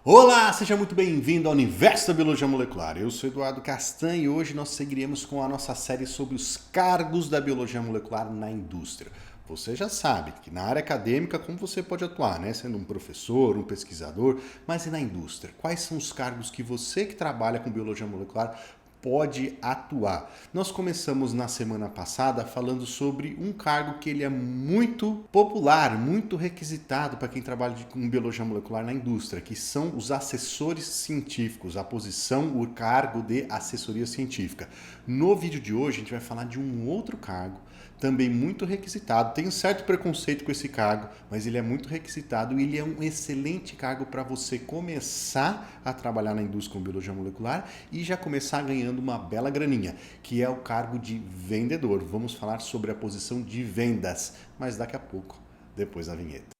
Olá, seja muito bem-vindo ao Universo da Biologia Molecular. Eu sou Eduardo Castanho e hoje nós seguiremos com a nossa série sobre os cargos da biologia molecular na indústria. Você já sabe que na área acadêmica como você pode atuar, né? Sendo um professor, um pesquisador, mas e na indústria? Quais são os cargos que você que trabalha com biologia molecular pode atuar? Nós começamos na semana passada falando sobre um cargo que ele é muito popular, muito requisitado para quem trabalha com biologia molecular na indústria, que são os assessores científicos, a posição, o cargo de assessoria científica. No vídeo de hoje a gente vai falar de um outro cargo, também muito requisitado. Tem um certo preconceito com esse cargo, mas ele é muito requisitado e ele é um excelente cargo para você começar a trabalhar na indústria com biologia molecular e já começar ganhando uma bela graninha, que é o cargo de vendedor. Vamos falar sobre a posição de vendas, mas daqui a pouco, depois da vinheta.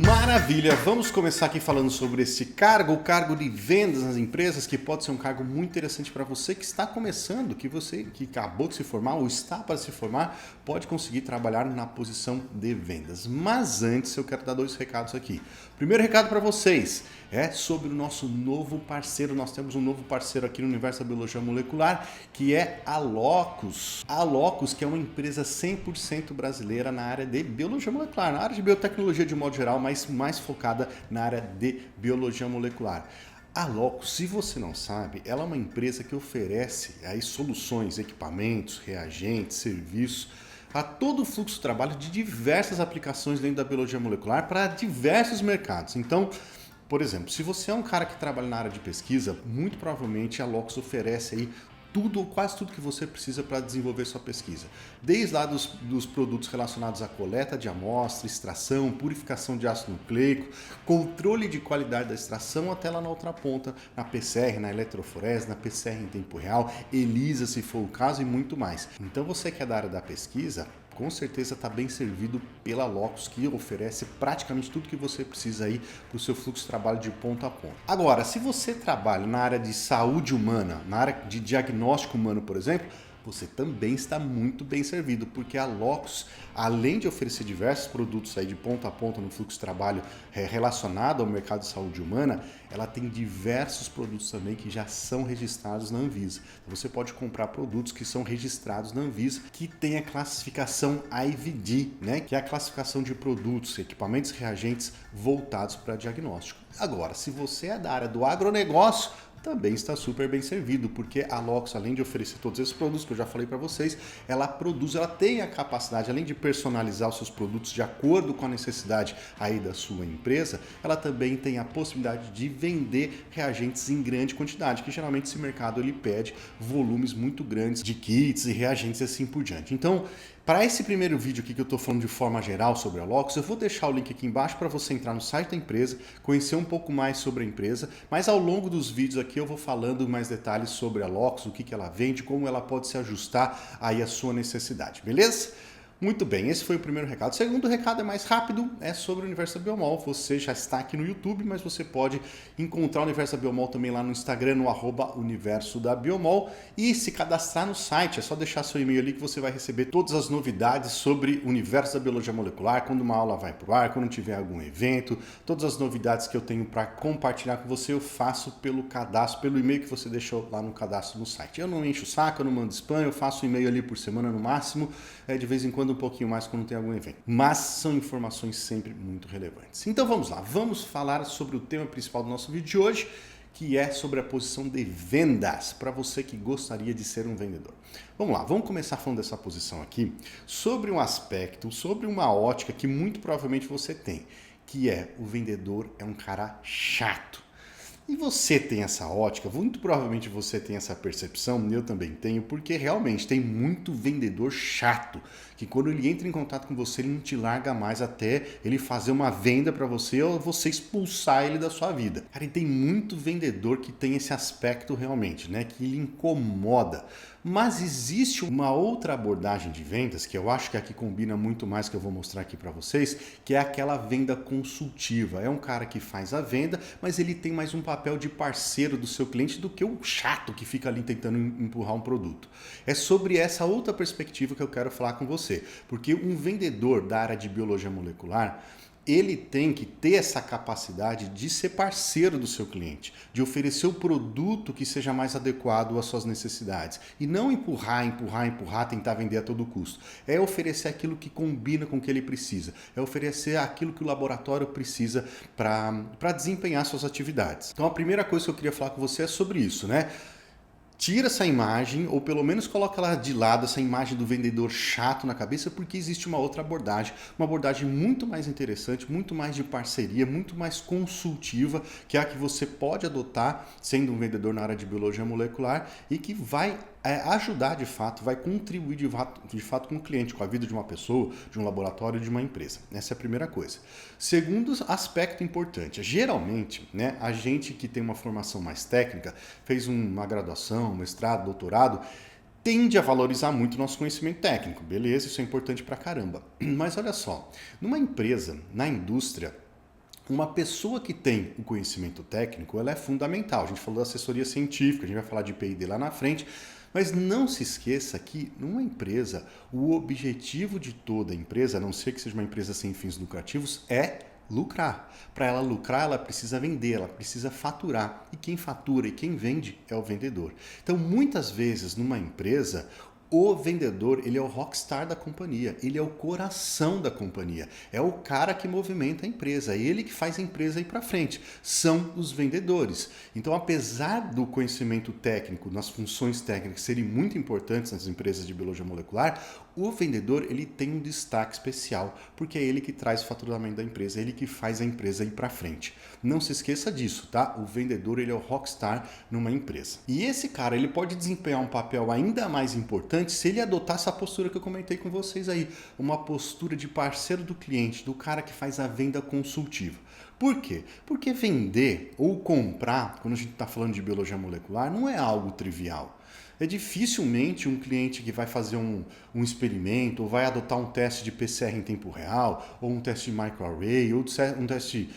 Maravilha, vamos começar aqui falando sobre esse cargo, o cargo de vendas nas empresas, que pode ser um cargo muito interessante para você que está começando, que você que acabou de se formar ou está para se formar, pode conseguir trabalhar na posição de vendas. Mas antes eu quero dar dois recados aqui. Primeiro recado para vocês é sobre o nosso novo parceiro. Nós temos um novo parceiro aqui no Universo da Biologia Molecular, que é a Locus. A Locus, que é uma empresa 100% brasileira na área de biologia molecular, na área de biotecnologia de modo geral, mas mais focada na área de biologia molecular. A Locus, se você não sabe, ela é uma empresa que oferece aí soluções, equipamentos, reagentes, serviços a todo o fluxo de trabalho de diversas aplicações dentro da biologia molecular para diversos mercados. Então, por exemplo, se você é um cara que trabalha na área de pesquisa, muito provavelmente a Locus oferece aí tudo ou quase tudo que você precisa para desenvolver sua pesquisa. Desde lá dos produtos relacionados à coleta de amostra, extração, purificação de ácido nucleico, controle de qualidade da extração, até lá na outra ponta, na PCR, na eletroforese, na PCR em tempo real, ELISA se for o caso e muito mais. Então você que é da área da pesquisa, com certeza está bem servido pela Locus, que oferece praticamente tudo que você precisa aí para o seu fluxo de trabalho de ponta a ponta. Agora, se você trabalha na área de saúde humana, na área de diagnóstico humano, por exemplo, você também está muito bem servido, porque a Locus, além de oferecer diversos produtos aí de ponta a ponta no fluxo de trabalho relacionado ao mercado de saúde humana, ela tem diversos produtos também que já são registrados na Anvisa. Você pode comprar produtos que são registrados na Anvisa, que tem a classificação IVD, né? Que é a classificação de produtos, equipamentos, reagentes voltados para diagnóstico. Agora, se você é da área do agronegócio, também está super bem servido, porque a Locus, além de oferecer todos esses produtos que eu já falei para vocês, ela tem a capacidade, além de personalizar os seus produtos de acordo com a necessidade aí da sua empresa, ela também tem a possibilidade de vender reagentes em grande quantidade, que geralmente esse mercado ele pede volumes muito grandes de kits e reagentes e assim por diante. Então, para esse primeiro vídeo aqui que eu estou falando de forma geral sobre a Locus, eu vou deixar o link aqui embaixo para você entrar no site da empresa, conhecer um pouco mais sobre a empresa, mas ao longo dos vídeos aqui eu vou falando mais detalhes sobre a Locus, o que ela vende, como ela pode se ajustar aí à sua necessidade, beleza? Muito bem, esse foi o primeiro recado. O segundo recado é mais rápido, é sobre o Universo da Biomol. Você já está aqui no YouTube, mas você pode encontrar o Universo da Biomol também lá no Instagram, no @Universo da Biomol, e se cadastrar no site. É só deixar seu e-mail ali que você vai receber todas as novidades sobre o Universo da Biologia Molecular, quando uma aula vai para o ar, quando tiver algum evento, todas as novidades que eu tenho para compartilhar com você, eu faço pelo cadastro, pelo e-mail que você deixou lá no cadastro no site. Eu não encho o saco, eu não mando spam, eu faço um e-mail ali por semana no máximo, de vez em quando um pouquinho mais quando tem algum evento. Mas são informações sempre muito relevantes. Então vamos lá, vamos falar sobre o tema principal do nosso vídeo de hoje, que é sobre a posição de vendas, para você que gostaria de ser um vendedor. Vamos lá, vamos começar falando dessa posição aqui, sobre um aspecto, sobre uma ótica que muito provavelmente você tem, que é o vendedor é um cara chato. E você tem essa ótica, muito provavelmente você tem essa percepção, eu também tenho, porque realmente tem muito vendedor chato, que quando ele entra em contato com você, ele não te larga mais até ele fazer uma venda para você ou você expulsar ele da sua vida. Cara, e tem muito vendedor que tem esse aspecto realmente, né, que ele incomoda. Mas existe uma outra abordagem de vendas, que eu acho que aqui combina muito mais, que eu vou mostrar aqui para vocês, que é aquela venda consultiva. É um cara que faz a venda, mas ele tem mais um papel de parceiro do seu cliente do que o chato que fica ali tentando empurrar um produto. É sobre essa outra perspectiva que eu quero falar com você, porque um vendedor da área de biologia molecular, ele tem que ter essa capacidade de ser parceiro do seu cliente, de oferecer o produto que seja mais adequado às suas necessidades. E não empurrar, tentar vender a todo custo. É oferecer aquilo que combina com o que ele precisa. É oferecer aquilo que o laboratório precisa para desempenhar suas atividades. Então a primeira coisa que eu queria falar com você é sobre isso, né? Tira essa imagem, ou pelo menos coloca ela de lado, essa imagem do vendedor chato na cabeça, porque existe uma outra abordagem, uma abordagem muito mais interessante, muito mais de parceria, muito mais consultiva, que é a que você pode adotar sendo um vendedor na área de biologia molecular e que vai ajudar de fato, vai contribuir de fato com o cliente, com a vida de uma pessoa, de um laboratório, de uma empresa. Essa é a primeira coisa. Segundo aspecto importante, geralmente, né, a gente que tem uma formação mais técnica, fez uma graduação, mestrado, doutorado, tende a valorizar muito o nosso conhecimento técnico. Beleza, isso é importante pra caramba. Mas olha só, numa empresa, na indústria, uma pessoa que tem o conhecimento técnico, ela é fundamental. A gente falou da assessoria científica, a gente vai falar de P&D lá na frente, mas não se esqueça que numa empresa, o objetivo de toda empresa, a não ser que seja uma empresa sem fins lucrativos, é lucrar. Para ela lucrar, ela precisa vender, ela precisa faturar. E quem fatura e quem vende é o vendedor. Então, muitas vezes, numa empresa, o vendedor, ele é o rockstar da companhia, ele é o coração da companhia, é o cara que movimenta a empresa, é ele que faz a empresa ir para frente, são os vendedores. Então, apesar do conhecimento técnico, nas funções técnicas serem muito importantes nas empresas de biologia molecular, o vendedor ele tem um destaque especial, porque é ele que traz o faturamento da empresa, é ele que faz a empresa ir para frente. Não se esqueça disso, tá? O vendedor ele é o rockstar numa empresa. E esse cara ele pode desempenhar um papel ainda mais importante se ele adotar essa postura que eu comentei com vocês aí, uma postura de parceiro do cliente, do cara que faz a venda consultiva. Por quê? Porque vender ou comprar, quando a gente está falando de biologia molecular, não é algo trivial. É dificilmente um cliente que vai fazer um experimento ou vai adotar um teste de PCR em tempo real, ou um teste de microarray, ou um teste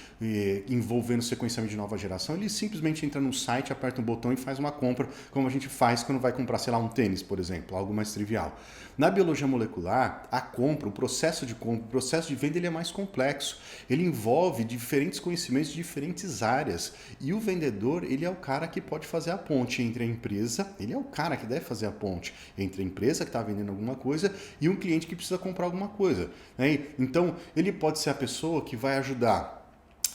envolvendo sequenciamento de nova geração, ele simplesmente entra no site, aperta um botão e faz uma compra, como a gente faz quando vai comprar, sei lá, um tênis, por exemplo, algo mais trivial. Na biologia molecular, a compra, o processo de compra, o processo de venda, ele é mais complexo. Ele envolve diferentes conhecimentos de diferentes áreas. E o vendedor, ele é o cara que pode fazer a ponte entre a empresa, ele é o cara que deve fazer a ponte entre a empresa que está vendendo alguma coisa e um cliente que precisa comprar alguma coisa, né? Então, ele pode ser a pessoa que vai ajudar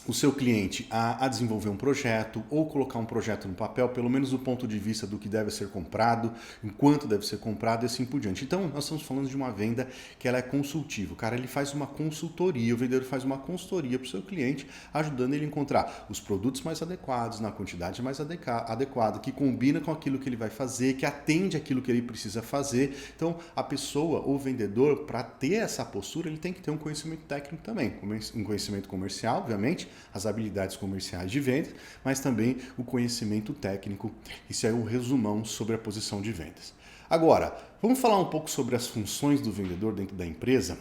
o seu cliente a desenvolver um projeto ou colocar um projeto no papel, pelo menos do ponto de vista do que deve ser comprado, enquanto deve ser comprado e assim por diante. Então, nós estamos falando de uma venda que ela é consultiva. O cara ele faz uma consultoria, o vendedor faz uma consultoria para o seu cliente, ajudando ele a encontrar os produtos mais adequados, na quantidade mais adequada, que combina com aquilo que ele vai fazer, que atende aquilo que ele precisa fazer. Então, a pessoa, o vendedor, para ter essa postura, ele tem que ter um conhecimento técnico também, um conhecimento comercial, obviamente, as habilidades comerciais de venda, mas também o conhecimento técnico. Isso é um resumão sobre a posição de vendas. Agora, vamos falar um pouco sobre as funções do vendedor dentro da empresa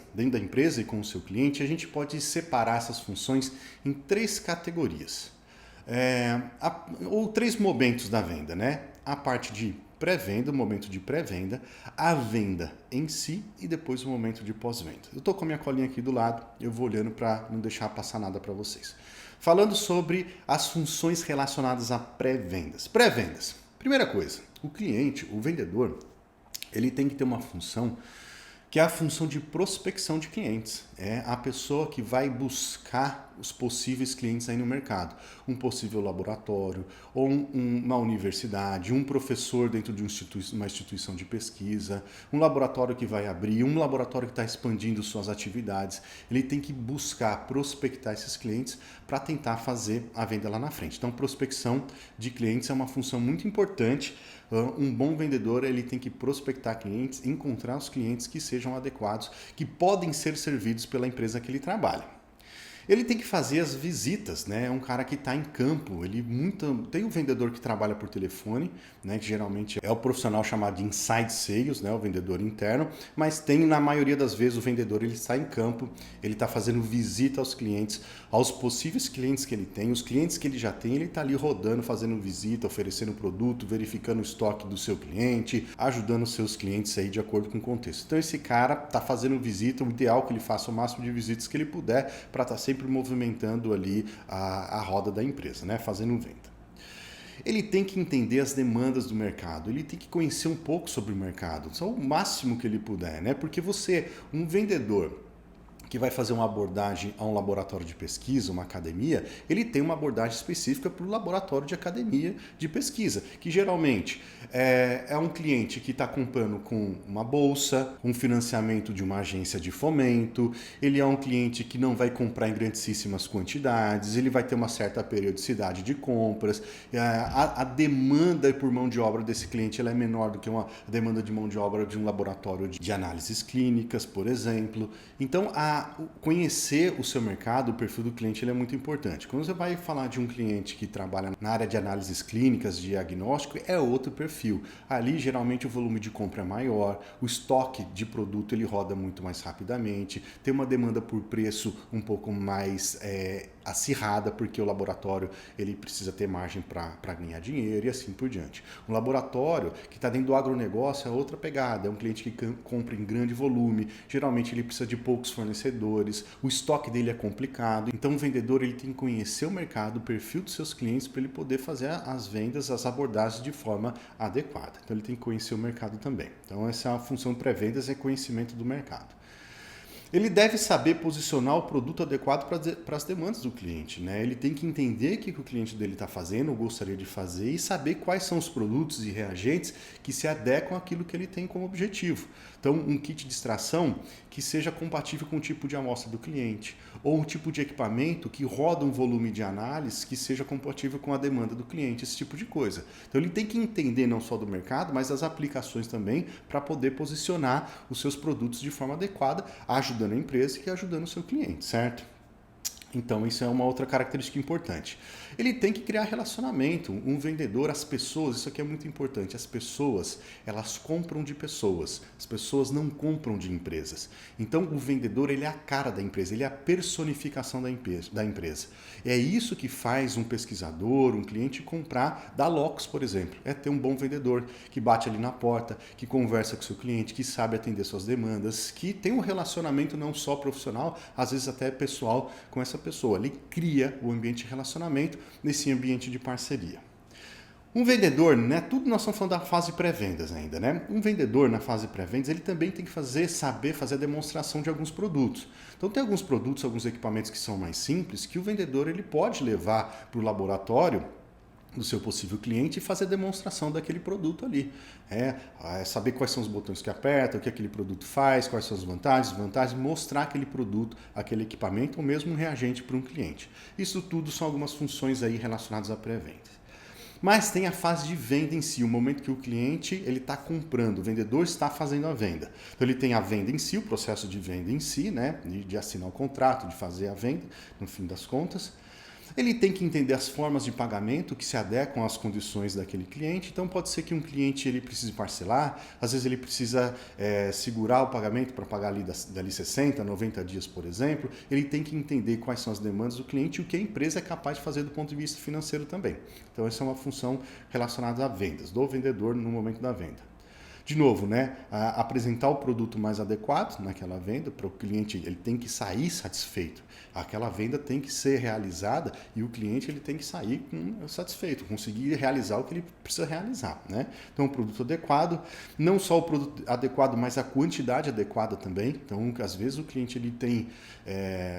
e com o seu cliente. A gente pode separar essas funções em três categorias, ou três momentos da venda, né? A parte de pré-venda, o momento de pré-venda, a venda em si e depois o momento de pós-venda. Eu estou com a minha colinha aqui do lado, eu vou olhando para não deixar passar nada para vocês. Falando sobre as funções relacionadas a pré-vendas. Pré-vendas. Primeira coisa, o cliente, o vendedor, ele tem que ter uma função que é a função de prospecção de clientes. É a pessoa que vai buscar os possíveis clientes aí no mercado. Um possível laboratório, ou uma universidade, um professor dentro de uma instituição de pesquisa, um laboratório que vai abrir, um laboratório que está expandindo suas atividades. Ele tem que buscar, prospectar esses clientes para tentar fazer a venda lá na frente. Então, prospecção de clientes é uma função muito importante. Um bom vendedor ele tem que prospectar clientes, encontrar os clientes que sejam adequados, que podem ser servidos pela empresa que ele trabalha. Ele tem que fazer as visitas, né? É um cara que está em campo. Tem um vendedor que trabalha por telefone, né? Que geralmente é o profissional chamado de inside sales, né? O vendedor interno. Mas tem, na maioria das vezes, o vendedor ele está em campo, ele está fazendo visita aos clientes, aos possíveis clientes que ele tem, os clientes que ele já tem, ele está ali rodando, fazendo visita, oferecendo produto, verificando o estoque do seu cliente, ajudando os seus clientes aí de acordo com o contexto. Então esse cara está fazendo visita, o ideal é que ele faça o máximo de visitas que ele puder para estar sempre movimentando ali a roda da empresa, né? Fazendo venda. Ele tem que entender as demandas do mercado, ele tem que conhecer um pouco sobre o mercado, só o máximo que ele puder, né? Porque você, um vendedor que vai fazer uma abordagem a um laboratório de pesquisa, uma academia, ele tem uma abordagem específica para o laboratório de academia de pesquisa, que geralmente é um cliente que está comprando com uma bolsa, um financiamento de uma agência de fomento, ele é um cliente que não vai comprar em grandíssimas quantidades, ele vai ter uma certa periodicidade de compras, a demanda por mão de obra desse cliente ela é menor do que a demanda de mão de obra de um laboratório de análises clínicas, por exemplo. Então, conhecer o seu mercado, o perfil do cliente, ele é muito importante. Quando você vai falar de um cliente que trabalha na área de análises clínicas, de diagnóstico, é outro perfil. Ali, geralmente, o volume de compra é maior, o estoque de produto ele roda muito mais rapidamente, tem uma demanda por preço um pouco mais acirrada, porque o laboratório ele precisa ter margem para ganhar dinheiro e assim por diante. Um laboratório que está dentro do agronegócio é outra pegada, é um cliente que compra em grande volume, geralmente ele precisa de poucos fornecedores, o estoque dele é complicado, então o vendedor ele tem que conhecer o mercado, o perfil dos seus clientes para ele poder fazer as vendas, as abordagens de forma adequada. Então ele tem que conhecer o mercado também. Então essa é a função de pré-vendas, é conhecimento do mercado. Ele deve saber posicionar o produto adequado para as demandas do cliente, né? Ele tem que entender o que o cliente dele está fazendo ou gostaria de fazer e saber quais são os produtos e reagentes que se adequam àquilo que ele tem como objetivo. Então, um kit de extração que seja compatível com o tipo de amostra do cliente ou um tipo de equipamento que roda um volume de análise que seja compatível com a demanda do cliente, esse tipo de coisa. Então, ele tem que entender não só do mercado, mas das aplicações também para poder posicionar os seus produtos de forma adequada, ajudando a empresa e ajudando o seu cliente, certo? Então, isso é uma outra característica importante. Ele tem que criar relacionamento. Um vendedor, as pessoas, isso aqui é muito importante. As pessoas, elas compram de pessoas. As pessoas não compram de empresas. Então, o vendedor, ele é a cara da empresa, ele é a personificação da empresa. É isso que faz um pesquisador, um cliente comprar da Locus, por exemplo. É ter um bom vendedor que bate ali na porta, que conversa com o seu cliente, que sabe atender suas demandas, que tem um relacionamento não só profissional, às vezes até pessoal com essa pessoa. Ele cria o ambiente de relacionamento nesse ambiente de parceria. Um vendedor, né? Tudo nós estamos falando da fase pré-vendas ainda, né? Um vendedor na fase pré-vendas, ele também tem que saber fazer a demonstração de alguns produtos. Então tem alguns produtos, alguns equipamentos que são mais simples, que o vendedor ele pode levar para o laboratório do seu possível cliente e fazer a demonstração daquele produto ali. Saber quais são os botões que aperta, o que aquele produto faz, quais são as vantagens, mostrar aquele produto, aquele equipamento ou mesmo um reagente para um cliente. Isso tudo são algumas funções aí relacionadas à pré-venda. Mas tem a fase de venda em si, o momento que o cliente ele está comprando, o vendedor está fazendo a venda. Então ele tem a venda em si, o processo de venda em si, né, de assinar o contrato, de fazer a venda, no fim das contas. Ele tem que entender as formas de pagamento que se adequam às condições daquele cliente. Então pode ser que um cliente ele precise parcelar, às vezes ele precisa segurar o pagamento para pagar dali 60, 90 dias, por exemplo. Ele tem que entender quais são as demandas do cliente e o que a empresa é capaz de fazer do ponto de vista financeiro também. Então essa é uma função relacionada a vendas, do vendedor no momento da venda. De novo, né, apresentar o produto mais adequado naquela venda para o cliente, ele tem que sair satisfeito. Aquela venda tem que ser realizada e o cliente ele tem que sair satisfeito, conseguir realizar o que ele precisa realizar, né? Então, o produto adequado, não só o produto adequado, mas a quantidade adequada também. Então, às vezes o cliente ele tem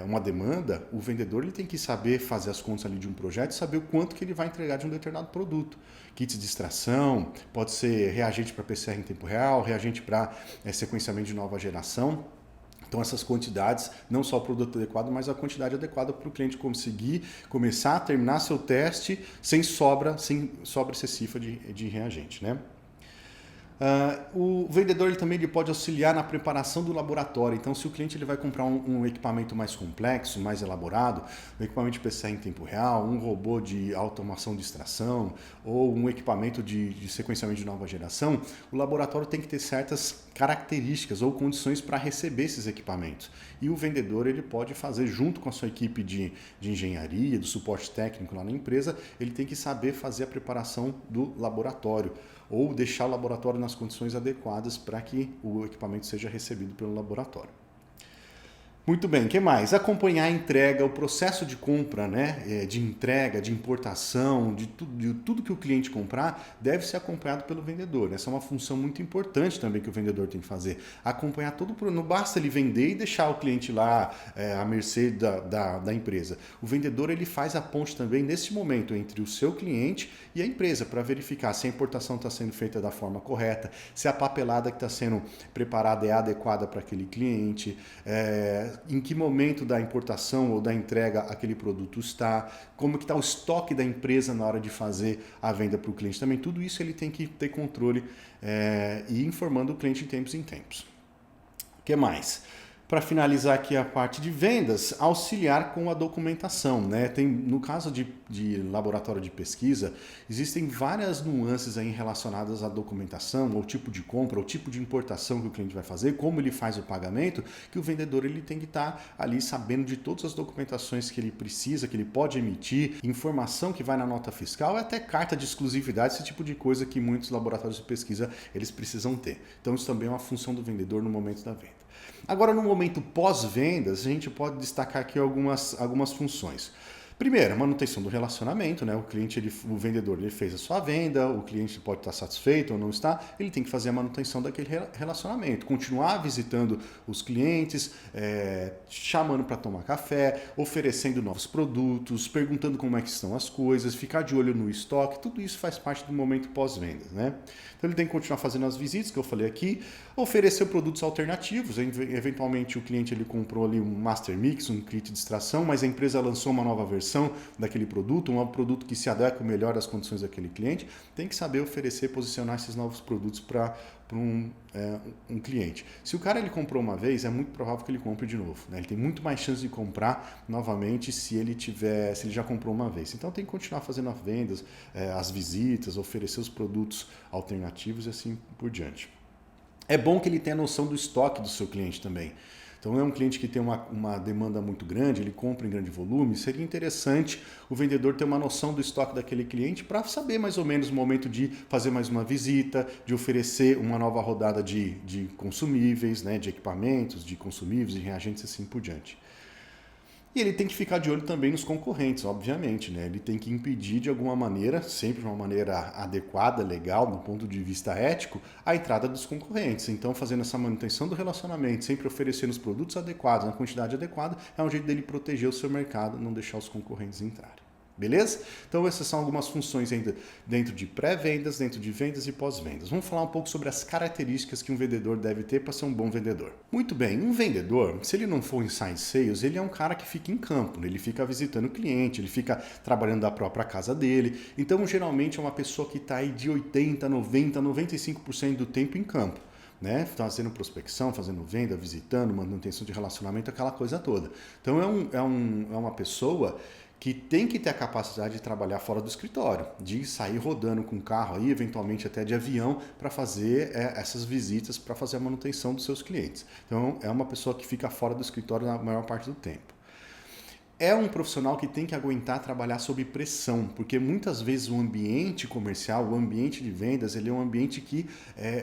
uma demanda, o vendedor ele tem que saber fazer as contas ali de um projeto e saber o quanto que ele vai entregar de um determinado produto. Kits de extração, pode ser reagente para PCR em tempo real, reagente para sequenciamento de nova geração. Então essas quantidades, não só o produto adequado, mas a quantidade adequada para o cliente conseguir começar a terminar seu teste sem sobra excessiva de reagente, né? O vendedor ele pode auxiliar na preparação do laboratório. Então, se o cliente ele vai comprar um equipamento mais complexo, mais elaborado, um equipamento de PCA em tempo real, um robô de automação de extração ou um equipamento de sequenciamento de nova geração, o laboratório tem que ter certas características ou condições para receber esses equipamentos. E o vendedor ele pode fazer, junto com a sua equipe de engenharia, do suporte técnico lá na empresa, ele tem que saber fazer a preparação do laboratório ou deixar o laboratório nas condições adequadas para que o equipamento seja recebido pelo laboratório. Muito bem, o que mais? Acompanhar a entrega, o processo de compra, né? De entrega, de importação, de tudo que o cliente comprar, deve ser acompanhado pelo vendedor. Essa é uma função muito importante também que o vendedor tem que fazer. Acompanhar todo o. Não basta ele vender e deixar o cliente lá à mercê da empresa. O vendedor ele faz a ponte também nesse momento entre o seu cliente e a empresa para verificar se a importação está sendo feita da forma correta, se a papelada que está sendo preparada é adequada para aquele cliente, em que momento da importação ou da entrega aquele produto está, como que está o estoque da empresa na hora de fazer a venda para o cliente. Também tudo isso ele tem que ter controle e informando o cliente de tempos em tempos. O que mais? Para finalizar aqui a parte de vendas, auxiliar com a documentação, né? No caso de laboratório de pesquisa, existem várias nuances aí relacionadas à documentação, ao tipo de compra, ao tipo de importação que o cliente vai fazer, como ele faz o pagamento, que o vendedor ele tem que estar ali sabendo de todas as documentações que ele precisa, que ele pode emitir, informação que vai na nota fiscal, até carta de exclusividade, esse tipo de coisa que muitos laboratórios de pesquisa eles precisam ter. Então isso também é uma função do vendedor no momento da venda. Agora, no momento pós-vendas, a gente pode destacar aqui algumas funções. Primeiro, manutenção do relacionamento, né? O vendedor ele fez a sua venda, o cliente pode estar satisfeito ou não está, ele tem que fazer a manutenção daquele relacionamento, continuar visitando os clientes, chamando para tomar café, oferecendo novos produtos, perguntando como é que estão as coisas, ficar de olho no estoque, tudo isso faz parte do momento pós-vendas, né? Então ele tem que continuar fazendo as visitas que eu falei aqui, oferecer produtos alternativos, eventualmente o cliente ele comprou ali um Master Mix, um kit de extração, mas a empresa lançou uma nova versão daquele produto, um produto que se adequa melhor às condições daquele cliente, tem que saber oferecer, posicionar esses novos produtos para um cliente. Se o cara ele comprou uma vez, é muito provável que ele compre de novo, né? Ele tem muito mais chance de comprar novamente se ele já comprou uma vez. Então tem que continuar fazendo as vendas, as visitas, oferecer os produtos alternativos e assim por diante. É bom que ele tenha noção do estoque do seu cliente também. Então, é um cliente que tem uma demanda muito grande, ele compra em grande volume, seria interessante o vendedor ter uma noção do estoque daquele cliente para saber mais ou menos o momento de fazer mais uma visita, de oferecer uma nova rodada de consumíveis, né, de equipamentos, de consumíveis, de reagentes e assim por diante. E ele tem que ficar de olho também nos concorrentes, obviamente, né? Ele tem que impedir de alguma maneira, sempre de uma maneira adequada, legal, do ponto de vista ético, a entrada dos concorrentes. Então, fazendo essa manutenção do relacionamento, sempre oferecendo os produtos adequados, na quantidade adequada, é um jeito dele proteger o seu mercado, não deixar os concorrentes entrarem. Beleza? Então essas são algumas funções ainda dentro de pré-vendas, dentro de vendas e pós-vendas. Vamos falar um pouco sobre as características que um vendedor deve ter para ser um bom vendedor. Muito bem, um vendedor, se ele não for inside sales, ele é um cara que fica em campo, ele fica visitando o cliente, ele fica trabalhando da própria casa dele. Então geralmente é uma pessoa que está aí de 80, 90, 95% do tempo em campo. Né? Fazendo prospecção, fazendo venda, visitando, manutenção de relacionamento, aquela coisa toda. Então é uma pessoa que tem que ter a capacidade de trabalhar fora do escritório, de sair rodando com carro aí, eventualmente até de avião, para fazer essas visitas, para fazer a manutenção dos seus clientes. Então é uma pessoa que fica fora do escritório na maior parte do tempo. É um profissional que tem que aguentar trabalhar sob pressão, porque muitas vezes o ambiente comercial, o ambiente de vendas, ele é um ambiente que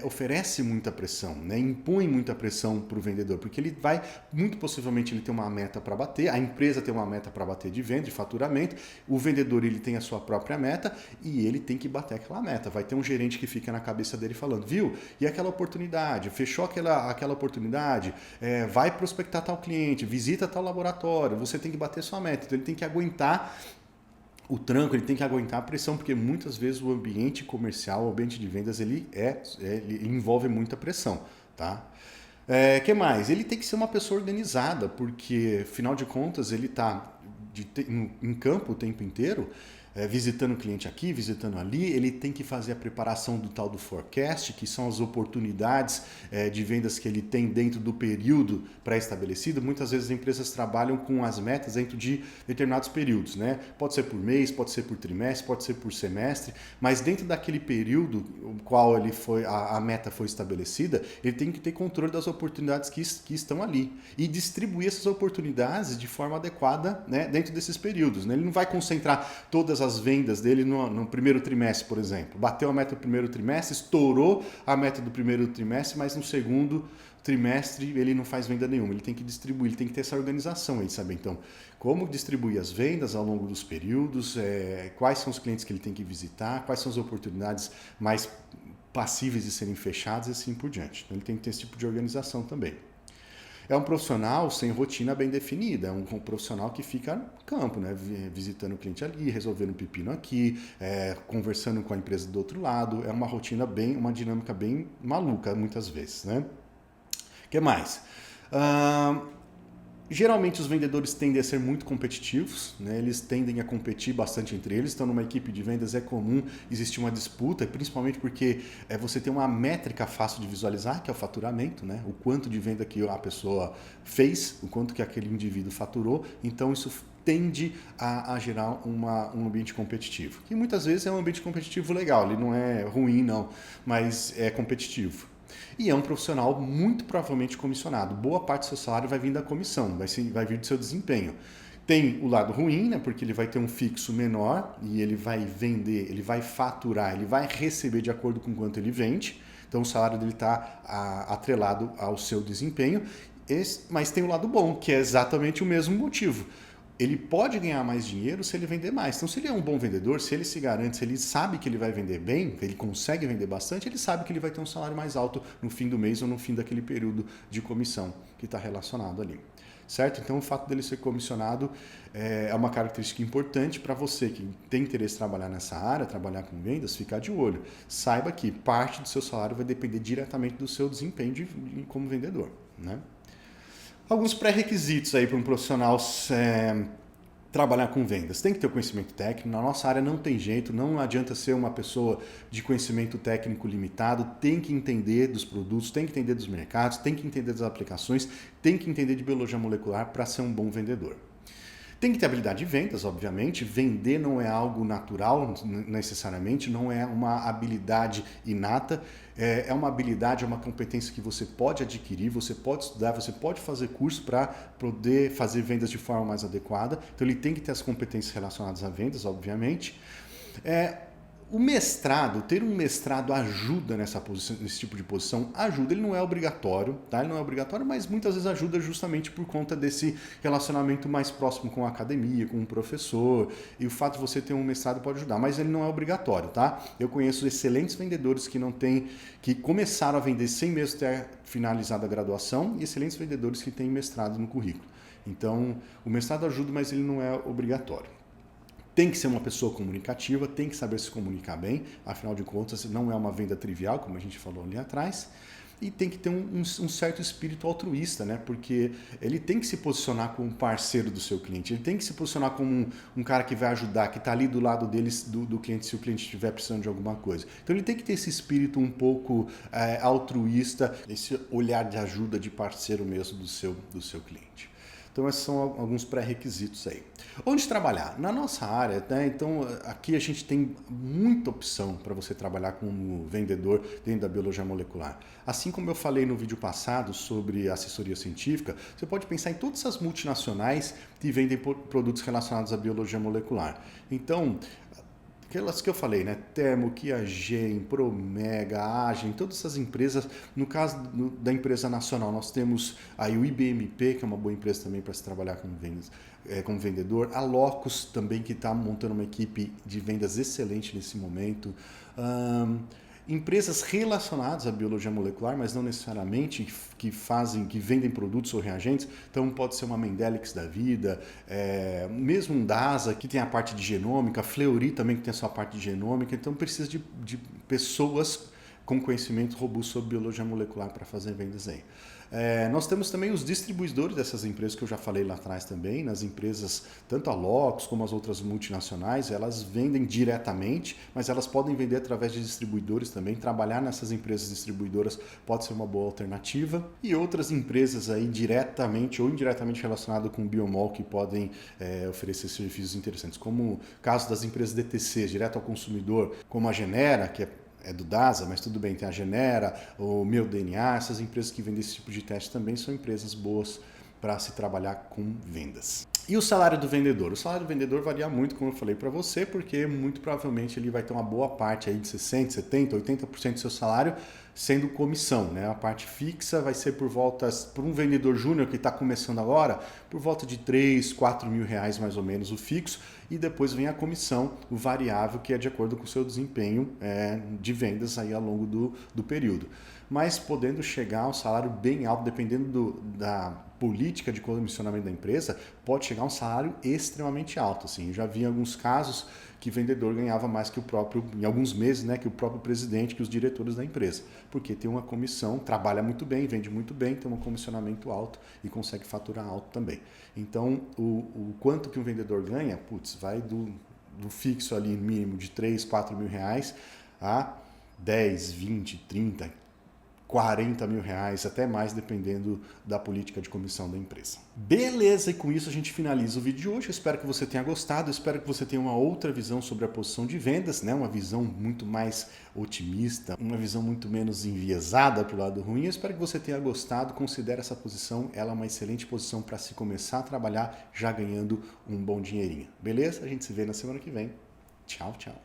oferece muita pressão, né? Impõe muita pressão para o vendedor, porque ele vai, muito possivelmente, ele tem uma meta para bater, a empresa tem uma meta para bater de venda, de faturamento, o vendedor ele tem a sua própria meta e ele tem que bater aquela meta. Vai ter um gerente que fica na cabeça dele falando, viu? E aquela oportunidade? Fechou aquela oportunidade? Vai prospectar tal cliente, visita tal laboratório, você tem que bater sua meta. Então ele tem que aguentar o tranco, ele tem que aguentar a pressão, porque muitas vezes o ambiente comercial, o ambiente de vendas, ele envolve muita pressão, tá? Que mais? Ele tem que ser uma pessoa organizada, porque afinal de contas ele está em campo o tempo inteiro. visitando o cliente aqui, visitando ali, ele tem que fazer a preparação do tal do forecast, que são as oportunidades de vendas que ele tem dentro do período pré-estabelecido. Muitas vezes as empresas trabalham com as metas dentro de determinados períodos, né? Pode ser por mês, pode ser por trimestre, pode ser por semestre, mas dentro daquele período o qual a meta foi estabelecida, ele tem que ter controle das oportunidades que estão ali e distribuir essas oportunidades de forma adequada, né, dentro desses períodos, né? Ele não vai concentrar todas as vendas dele no primeiro trimestre, por exemplo. Bateu a meta do primeiro trimestre, estourou a meta do primeiro trimestre, mas no segundo trimestre ele não faz venda nenhuma. Ele tem que distribuir, ele tem que ter essa organização aí, sabe? Então, como distribuir as vendas ao longo dos períodos, quais são os clientes que ele tem que visitar, quais são as oportunidades mais passíveis de serem fechadas e assim por diante. Então, ele tem que ter esse tipo de organização também. É um profissional sem rotina bem definida, é um profissional que fica no campo, né? Visitando o cliente ali, resolvendo um pepino aqui, conversando com a empresa do outro lado. É uma rotina uma dinâmica bem maluca muitas vezes, né? O que mais? Geralmente os vendedores tendem a ser muito competitivos, né? Eles tendem a competir bastante entre eles. Então, numa equipe de vendas é comum existir uma disputa, principalmente porque você tem uma métrica fácil de visualizar, que é o faturamento, né? O quanto de venda que a pessoa fez, o quanto que aquele indivíduo faturou. Então, isso tende a gerar um ambiente competitivo, que muitas vezes é um ambiente competitivo legal, ele não é ruim não, mas é competitivo. E é um profissional muito provavelmente comissionado. Boa parte do seu salário vai vir da comissão, vai vir do seu desempenho. Tem o lado ruim, né, porque ele vai ter um fixo menor e ele vai vender, ele vai faturar, ele vai receber de acordo com quanto ele vende. Então o salário dele está atrelado ao seu desempenho. Mas tem o lado bom, que é exatamente o mesmo motivo. Ele pode ganhar mais dinheiro se ele vender mais. Então, se ele é um bom vendedor, se ele se garante, se ele sabe que ele vai vender bem, ele consegue vender bastante, ele sabe que ele vai ter um salário mais alto no fim do mês ou no fim daquele período de comissão que está relacionado ali. Certo? Então, o fato dele ser comissionado é uma característica importante para você que tem interesse em trabalhar nessa área, trabalhar com vendas, ficar de olho. Saiba que parte do seu salário vai depender diretamente do seu desempenho como vendedor, né? Alguns pré-requisitos aí para um profissional trabalhar com vendas. Tem que ter o conhecimento técnico. Na nossa área não tem jeito, não adianta ser uma pessoa de conhecimento técnico limitado. Tem que entender dos produtos, tem que entender dos mercados, tem que entender das aplicações, tem que entender de biologia molecular para ser um bom vendedor. Tem que ter habilidade de vendas, obviamente. Vender não é algo natural, necessariamente, não é uma habilidade inata. É uma habilidade, é uma competência que você pode adquirir, você pode estudar, você pode fazer curso para poder fazer vendas de forma mais adequada. Então, ele tem que ter as competências relacionadas a vendas, obviamente. O mestrado, ter um mestrado ajuda nesse tipo de posição, ajuda. Ele não é obrigatório, tá? Ele não é obrigatório, mas muitas vezes ajuda justamente por conta desse relacionamento mais próximo com a academia, com o professor, e o fato de você ter um mestrado pode ajudar, mas ele não é obrigatório, tá? Eu conheço excelentes vendedores que começaram a vender sem mesmo ter finalizado a graduação e excelentes vendedores que têm mestrado no currículo. Então, o mestrado ajuda, mas ele não é obrigatório. Tem que ser uma pessoa comunicativa, tem que saber se comunicar bem, afinal de contas não é uma venda trivial, como a gente falou ali atrás, e tem que ter um certo espírito altruísta, né? Porque ele tem que se posicionar como um parceiro do seu cliente, ele tem que se posicionar como um cara que vai ajudar, que está ali do lado do cliente se o cliente estiver precisando de alguma coisa. Então ele tem que ter esse espírito um pouco altruísta, esse olhar de ajuda, de parceiro mesmo do seu cliente. Então, esses são alguns pré-requisitos aí. Onde trabalhar? Na nossa área, né? Então, aqui a gente tem muita opção para você trabalhar como vendedor dentro da biologia molecular. Assim como eu falei no vídeo passado sobre assessoria científica, você pode pensar em todas essas multinacionais que vendem produtos relacionados à biologia molecular. Então, aquelas que eu falei, né? Thermo, Qiagen, Promega, Agen, todas essas empresas. No caso da empresa nacional, nós temos aí o IBMP, que é uma boa empresa também para se trabalhar como vendedor. A Locus também, que está montando uma equipe de vendas excelente nesse momento. Empresas relacionadas à biologia molecular, mas não necessariamente que vendem produtos ou reagentes. Então pode ser uma Mendelix da vida, mesmo um DASA, que tem a parte de genômica, a Fleury também, que tem a sua parte de genômica. Então precisa de pessoas com conhecimento robusto sobre biologia molecular para fazer vendas aí. Nós temos também os distribuidores dessas empresas que eu já falei lá atrás também, nas empresas, tanto a Locus como as outras multinacionais, elas vendem diretamente, mas elas podem vender através de distribuidores também. Trabalhar nessas empresas distribuidoras pode ser uma boa alternativa. E outras empresas aí diretamente ou indiretamente relacionadas com o Biomol que podem oferecer serviços interessantes, como o caso das empresas DTC, direto ao consumidor, como a Genera, que é do DASA, mas tudo bem, tem a Genera, o Meu DNA, essas empresas que vendem esse tipo de teste também são empresas boas para se trabalhar com vendas. E o salário do vendedor? O salário do vendedor varia muito, como eu falei para você, porque muito provavelmente ele vai ter uma boa parte aí de 60%, 70%, 80% do seu salário sendo comissão, né? A parte fixa vai ser por volta, para um vendedor júnior que está começando agora, por volta de 3, 4 mil reais mais ou menos o fixo, e depois vem a comissão, o variável, que é de acordo com o seu desempenho de vendas aí ao longo do período. Mas podendo chegar a um salário bem alto, dependendo da política de comissionamento da empresa, pode chegar a um salário extremamente alto. Assim. Eu já vi em alguns casos que vendedor ganhava mais que o próprio, em alguns meses, né, que o próprio presidente, que os diretores da empresa, porque tem uma comissão, trabalha muito bem, vende muito bem, tem um comissionamento alto e consegue faturar alto também. Então, o quanto que um vendedor ganha, vai do fixo ali mínimo de 3, 4 mil reais a 10, 20, 30, 40 mil reais, até mais, dependendo da política de comissão da empresa. Beleza, e com isso a gente finaliza o vídeo de hoje. Eu espero que você tenha gostado, eu espero que você tenha uma outra visão sobre a posição de vendas, né? Uma visão muito mais otimista, uma visão muito menos enviesada para o lado ruim. Eu espero que você tenha gostado, considere essa posição, ela é uma excelente posição para se começar a trabalhar já ganhando um bom dinheirinho. Beleza? A gente se vê na semana que vem. Tchau, tchau.